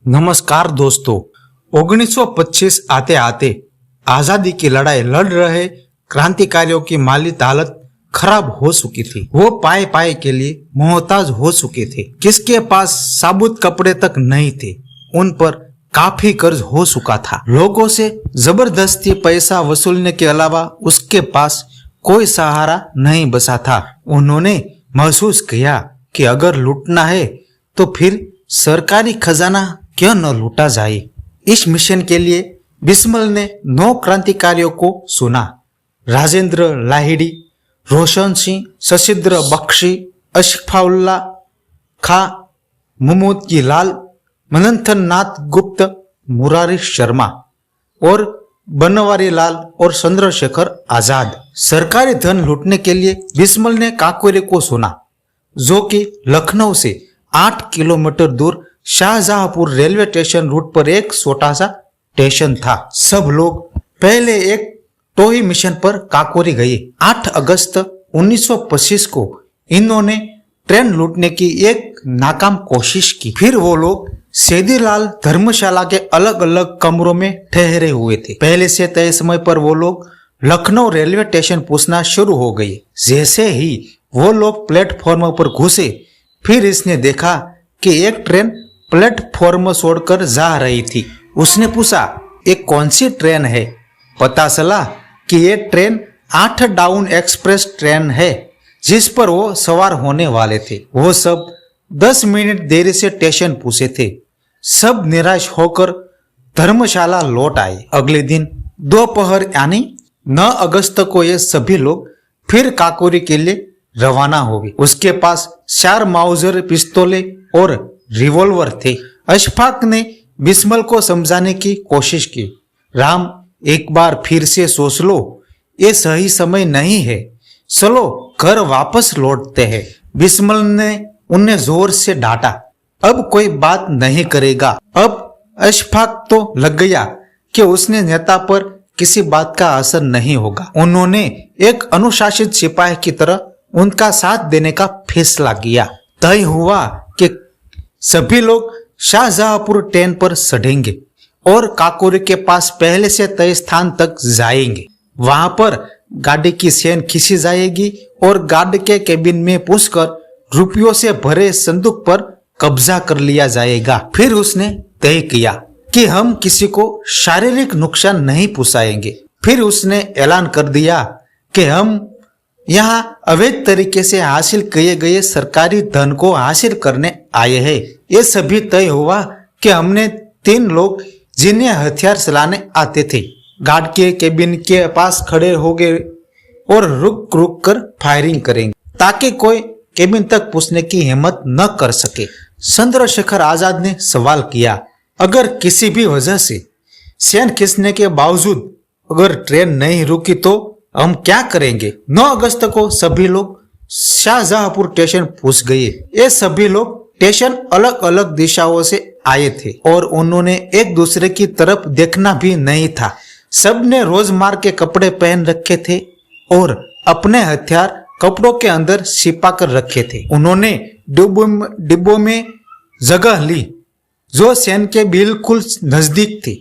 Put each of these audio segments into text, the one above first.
नमस्कार दोस्तों, 1925 आते आते आजादी की लड़ाई लड़ रहे क्रांतिकारियों की माली हालत खराब हो चुकी थी। वो पाए पाए के लिए मोहताज हो चुके थे। किसके पास साबुत कपड़े तक नहीं थे। उन पर काफी कर्ज हो चुका था। लोगों से जबरदस्ती पैसा वसूलने के अलावा उसके पास कोई सहारा नहीं बचा था। उन्होंने महसूस किया कि अगर लूटना है तो फिर सरकारी खजाना क्यों न लूटा जाए। इस मिशन के लिए बिस्मिल ने 9 क्रांतिकारियों को चुना। राजेंद्र लाहिड़ी, रोशन सिंह, शशिद्र बख्शी, अशफाउल्ला खां, मोहम्मद लाल, मनंथन नाथ गुप्त, मुरारी शर्मा और बनवारी लाल और चंद्रशेखर आजाद। सरकारी धन लूटने के लिए बिस्मिल ने काकोरी को चुना, जो कि लखनऊ से 8 किलोमीटर दूर शाहजहांपुर रेलवे स्टेशन रूट पर एक छोटा सा स्टेशन था। सब लोग पहले एक टोही मिशन पर काकोरी गए। 8 अगस्त 1925 को इन्होंने ट्रेन लूटने की एक नाकाम कोशिश की। फिर वो लोग सेदीलाल धर्मशाला के अलग अलग कमरों में ठहरे हुए थे। पहले से तय समय पर वो लोग लखनऊ रेलवे स्टेशन पहुंचना शुरू हो गए। जैसे ही वो लोग प्लेटफॉर्म पर घुसे, फिर इसने देखा कि एक ट्रेन प्लेटफॉर्म छोड़कर जा रही थी। उसने पूछा, ये कौन सी ट्रेन है? पता चला कि ये ट्रेन 8 डाउन एक्सप्रेस ट्रेन है, जिस पर वो सवार होने वाले थे। वो सब 10 मिनट देरी से स्टेशन पहुंचे थे। सब निराश होकर धर्मशाला लौट आए। अगले दिन दोपहर यानी 9 अगस्त को ये सभी लोग फिर काकोरी के लिए रवाना हो गए। उसके पास 4 माउजर पिस्तौलें और रिवॉल्वर थे। अशफाक ने बिस्मिल को समझाने की कोशिश की। राम, एक बार फिर से सोच लो, ये सही समय नहीं है। चलो घर वापस लौटते हैं। बिस्मिल ने उन्हें जोर से डांटा। अब कोई बात नहीं करेगा। अब अशफाक तो लग गया कि उसने नेता पर किसी बात का असर नहीं होगा। उन्होंने एक अनुशासित सिपाही की तरह उनका साथ देने का फैसला किया। तय हुआ कि सभी लोग शाहजहांपुर ट्रेन पर चढ़ेंगे और काकोरी के पास पहले से तय स्थान तक जाएंगे। वहां पर गाड़ी की चेन खींची जाएगी और गाड़ी के केबिन में पूछकर रुपयों से भरे संदूक पर कब्जा कर लिया जाएगा। फिर उसने तय किया कि हम किसी को शारीरिक नुकसान नहीं पहुंचाएंगे। फिर उसने ऐलान कर दिया कि हम यहाँ अवैध तरीके से हासिल किए गए सरकारी धन को हासिल करने आए हैं। ये सभी तय हुआ कि हमने 3 लोग जिन्हें हथियार चलाने आते थे गार्ड के केबिन के पास खड़े हो गए और रुक रुक कर फायरिंग करेंगे, ताकि कोई केबिन तक पहुंचने की हिम्मत न कर सके। चंद्रशेखर आजाद ने सवाल किया, अगर किसी भी वजह से चेन खींचने के बावजूद अगर ट्रेन नहीं रुकी तो हम क्या करेंगे? 9 अगस्त को सभी लोग शाहजहांपुर स्टेशन पहुंच गए। ये सभी लोग स्टेशन अलग अलग दिशाओं से आए थे और उन्होंने एक दूसरे की तरफ देखना भी नहीं था। सबने रोजमार्ग के कपड़े पहन रखे थे और अपने हथियार कपड़ों के अंदर छिपा कर रखे थे। उन्होंने डिब्बों में जगह ली जो ट्रेन के बिल्कुल नजदीक थी,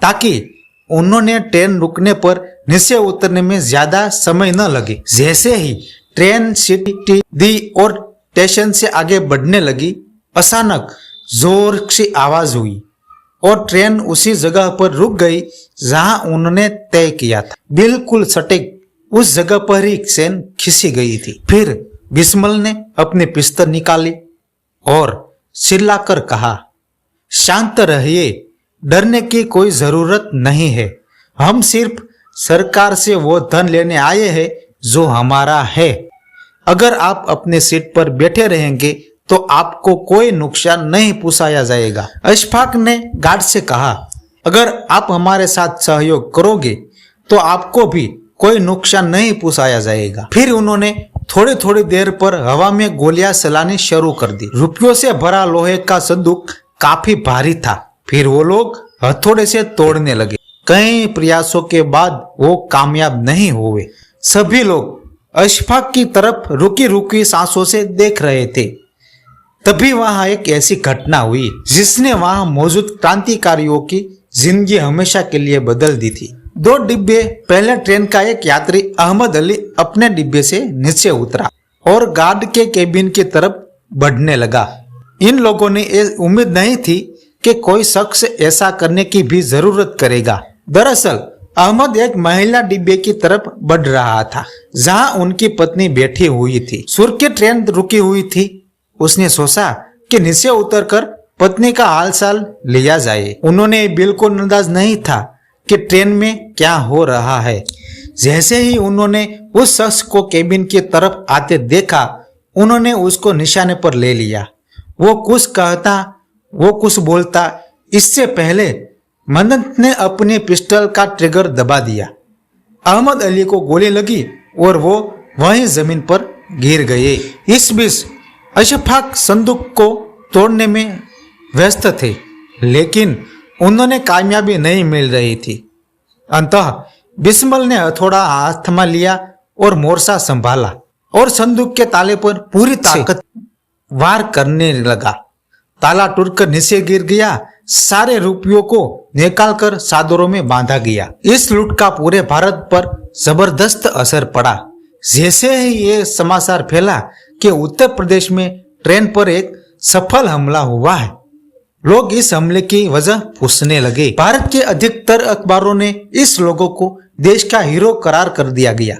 ताकि उन्होंने ट्रेन रुकने पर नीचे उतरने में ज्यादा समय न लगे। जैसे ही ट्रेन सीटी दी और स्टेशन से आगे बढ़ने लगी, अचानक जोर से आवाज हुई और ट्रेन उसी जगह पर रुक गई जहां उन्होंने तय किया था। बिल्कुल सटीक उस जगह पर ही ट्रेन खींची गई थी। फिर बिस्मिल ने अपनी पिस्तौल निकाली और चिल्लाकर कहा, शांत रहिए, डरने की कोई जरूरत नहीं है। हम सिर्फ सरकार से वो धन लेने आए हैं जो हमारा है। अगर आप अपने सीट पर बैठे रहेंगे तो आपको कोई नुकसान नहीं पहुंचाया जाएगा। अशफाक ने गार्ड से कहा, अगर आप हमारे साथ सहयोग करोगे तो आपको भी कोई नुकसान नहीं पहुंचाया जाएगा। फिर उन्होंने थोड़ी थोड़ी देर पर हवा में गोलियां चलानी शुरू कर दी। रुपयों से भरा लोहे का संदूक काफी भारी था। फिर वो लोग हथौड़े से तोड़ने लगे। कई प्रयासों के बाद वो कामयाब नहीं हुए। सभी लोग अशफाक की तरफ रुकी रुकी सांसों से देख रहे थे। तभी वहां एक ऐसी घटना हुई जिसने वहां मौजूद क्रांतिकारियों की जिंदगी हमेशा के लिए बदल दी थी। 2 डिब्बे पहले ट्रेन का एक यात्री अहमद अली अपने डिब्बे से नीचे उतरा और गार्ड के केबिन की तरफ बढ़ने लगा। इन लोगों ने ये उम्मीद नहीं थी कि कोई शख्स ऐसा करने की भी जरूरत करेगा। दरअसल अहमद एक महिला डिब्बे की तरफ बढ़ रहा था जहां उनकी पत्नी बैठी हुई थी। सुर की ट्रेन रुकी हुई थी। उसने सोचा कि नीचे उतरकर पत्नी का हालचाल लिया जाए। उन्होंने बिल्कुल अंदाज नहीं था कि ट्रेन में क्या हो रहा है। जैसे ही उन्होंने उस शख्स को केबिन की तरफ आते देखा, उन्होंने उसको निशाने पर ले लिया। वो कुछ कहता, वो कुछ बोलता, इससे पहले मदन ने अपने पिस्टल का ट्रिगर दबा दिया। अहमद अली को गोली लगी और वो वहीं जमीन पर गिर गए। इस बीच अशफाक संदूक को तोड़ने में व्यस्त थे, लेकिन उन्होंने कामयाबी नहीं मिल रही थी। अंततः बिस्मल ने हथौड़ा हाथ में लिया और मोर्चा संभाला और संदूक के ताले पर पूरी ताकत वार करने लगा। ताला टूटकर नीचे गिर गया। सारे रुपयों को निकालकर चादरों में बांधा गया। इस लूट का पूरे भारत पर जबरदस्त असर पड़ा। जैसे ही ये समाचार फैला कि उत्तर प्रदेश में ट्रेन पर एक सफल हमला हुआ है, लोग इस हमले की वजह पूछने लगे। भारत के अधिकतर अखबारों ने इस लोगों को देश का हीरो करार कर दिया गया।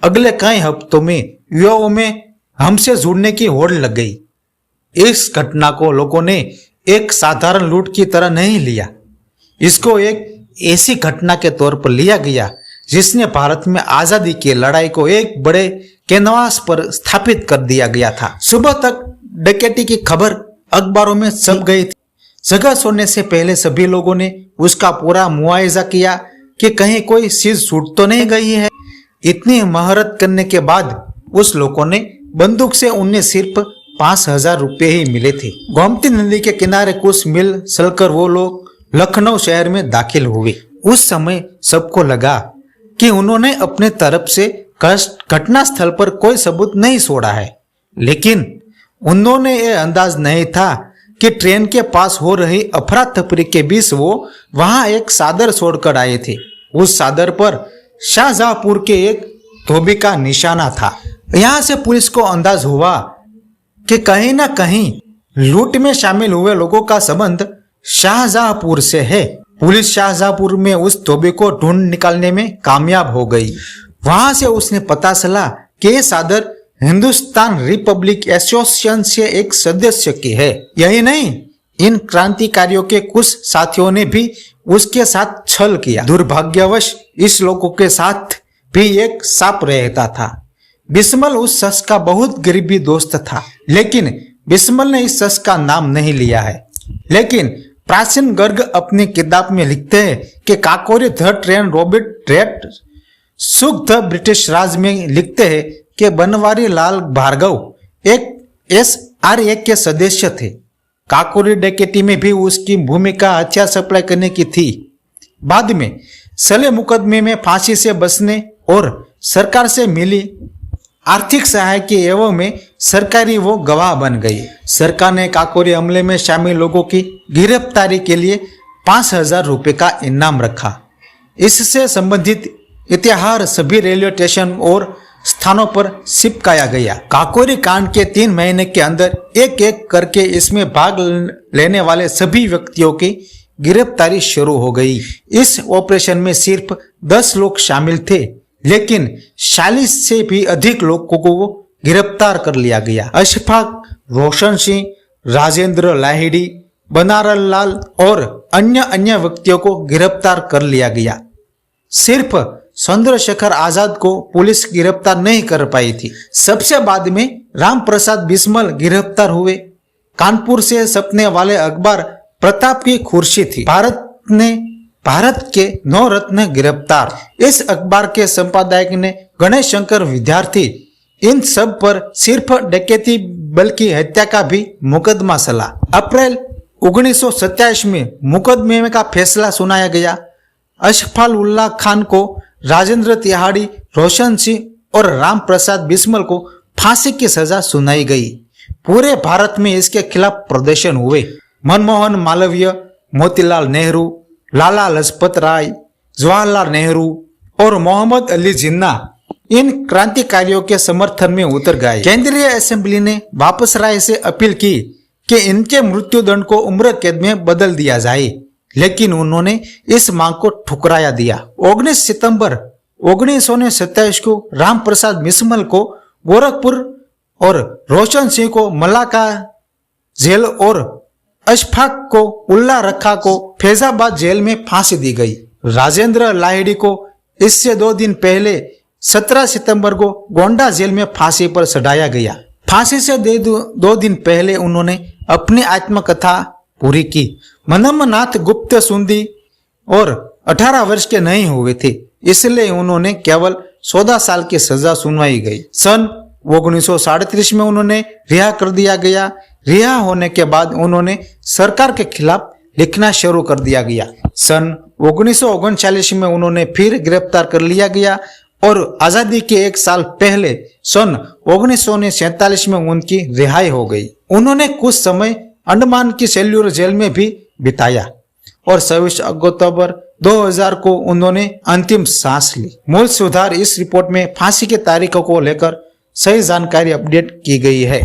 अगले कई हफ्तों में युवाओं में हमसे जुड़ने की होड़ लग गई। इस घटना को लोगों ने एक साधारण लूट की तरह नहीं लिया। इसको एक ऐसी घटना के तौर पर लिया गया जिसने भारत में आजादी की लड़ाई को एक बड़े कैनवास पर स्थापित कर दिया गया था। सुबह तक डकैती की खबर अखबारों में छप गई थी। जगह सोने से पहले सभी लोगों ने उसका पूरा मुआयजा किया कि कहीं कोई चीज छूट तो नहीं गई है। इतनी महारत करने के बाद उस लोगों ने बंदूक से उन्हें सिर्फ 5,000 रुपये ही मिले थे। गोमती नदी के किनारे कुछ मील चलकर वो लोग लखनऊ शहर में दाखिल हुए। उस समय सबको लगा कि उन्होंने अपने तरफ से घटना स्थल पर कोई सबूत नहीं छोड़ा है, लेकिन उन्होंने ये अंदाज नहीं था कि ट्रेन के पास हो रही अफरा तफरी के बीच वो वहां एक चादर छोड़कर आए थे। उस चादर पर शाहजहांपुर के एक धोबी का निशाना था। यहाँ से पुलिस को अंदाज हुआ कि कहीं ना कहीं लूट में शामिल हुए लोगों का संबंध शाहजहांपुर से है। पुलिस शाहजहांपुर में उस धोबी को ढूंढ निकालने में कामयाब हो गई। वहां से उसने पता चला कि ये चादर हिंदुस्तान रिपब्लिक एसोसिएशन से एक सदस्य की है। यही नहीं, इन क्रांतिकारियों के कुछ साथियों ने भी उसके साथ छल किया। दुर्भाग्यवश इस लोगों के साथ भी एक सांप रहता था। बिस्मल उस शख्स का बहुत गरीबी दोस्त था, लेकिन बिस्मल ने इस शख्स का नाम नहीं लिया है। लेकिन प्राचीन गर्ग अपनी किताब में लिखते हैं कि Kakori the train Robert rate सुख द ब्रिटिश राज में लिखते हैं कि बनवारी लाल भार्गव एक SRA के सदस्य थे। काकोरी डकैती में भी उसकी भूमिका हथियार सप्लाई करने की थी। बाद में सले मुकदमे में फांसी से बचने और सरकार से मिली आर्थिक सहायता के एवं में सरकारी वो गवाह बन गई। सरकार ने काकोरी हमले में शामिल लोगों की गिरफ्तारी के लिए 5,000 रुपये का इनाम रखा। इससे संबंधित इतिहास सभी रेलवे स्टेशन और स्थानों पर चिपकाया गया। काकोरी कांड के 3 महीने के अंदर एक एक करके इसमें भाग लेने वाले सभी व्यक्तियों की गिरफ्तारी शुरू हो गई। इस ऑपरेशन में सिर्फ 10 लोग शामिल थे, लेकिन 40 से भी अधिक लोगों को गिरफ्तार कर लिया गया। अशफाक, रोशन सिंह, राजेंद्र लाहिड़ी, बनारस लाल और अन्य व्यक्तियों को गिरफ्तार कर लिया गया। सिर्फ चंद्रशेखर आजाद को पुलिस गिरफ्तार नहीं कर पाई थी। सबसे बाद में राम प्रसाद बिस्मल गिरफ्तार हुए। कानपुर से छपने वाले अखबार प्रताप की खुर्शी थी। भारत के 9 रत्न गिरफ्तार। इस अखबार के संपादक ने गणेश शंकर विद्यार्थी। इन सब पर सिर्फ डकैती बल्कि हत्या का भी मुकदमा चला। अप्रैल 1927 में मुकदमे का फैसला सुनाया गया। अशफाक उल्लाह खान को, राजेंद्र तिहाड़ी, रोशन सिंह और राम प्रसाद बिस्मल को फांसी की सजा सुनाई गई। पूरे भारत में इसके खिलाफ प्रदर्शन हुए। मनमोहन मालवीय, मोतीलाल नेहरू, लाला लाजपत राय, जवाहरलाल नेहरू और मोहम्मद अली जिन्ना इन क्रांतिकारियों के समर्थन में उतर गए। केंद्रीय असेंबली ने वापस राय से अपील की कि इनके मृत्यु दंड को उम्र कैद में बदल दिया जाए, लेकिन उन्होंने इस मांग को ठुकराया दिया। 19 सितंबर 1927 को रामप्रसाद बिस्मिल को गोरखपुर और रोशन सिंह को मलाका जेल और अशफाक को उल्ला रखा को फैजाबाद जेल में फांसी दी गई। राजेंद्र लाहिड़ी को इससे 2 दिन पहले 17 सितंबर को गोंडा जेल में फांसी पर चढ़ाया गया। फांसी से 2 दिन पहले उन्होंने अपनी आत्मकथा पूरी की। मनमनाथ गुप्त सुंदी और 18 वर्ष के नहीं हुए थे, इसलिए उन्होंने केवल 14 साल की सजा सुनवाई गई। सन 1937 में उन्होंने रिहा कर दिया गया। रिहा होने के बाद उन्होंने सरकार के खिलाफ लिखना शुरू कर दिया गया। सन 1939 में उन्होंने फिर गिरफ्तार कर लिया गया और आजादी के 1 साल पहले सन 1947 में उनकी रिहाई हो गई। उन्होंने कुछ समय अंडमान की सेल्यूलर जेल में भी बिताया और 26 अक्टूबर 2000 को उन्होंने अंतिम सांस ली। मूल सुधार: इस रिपोर्ट में फांसी की तारीखों को लेकर सही जानकारी अपडेट की गई है।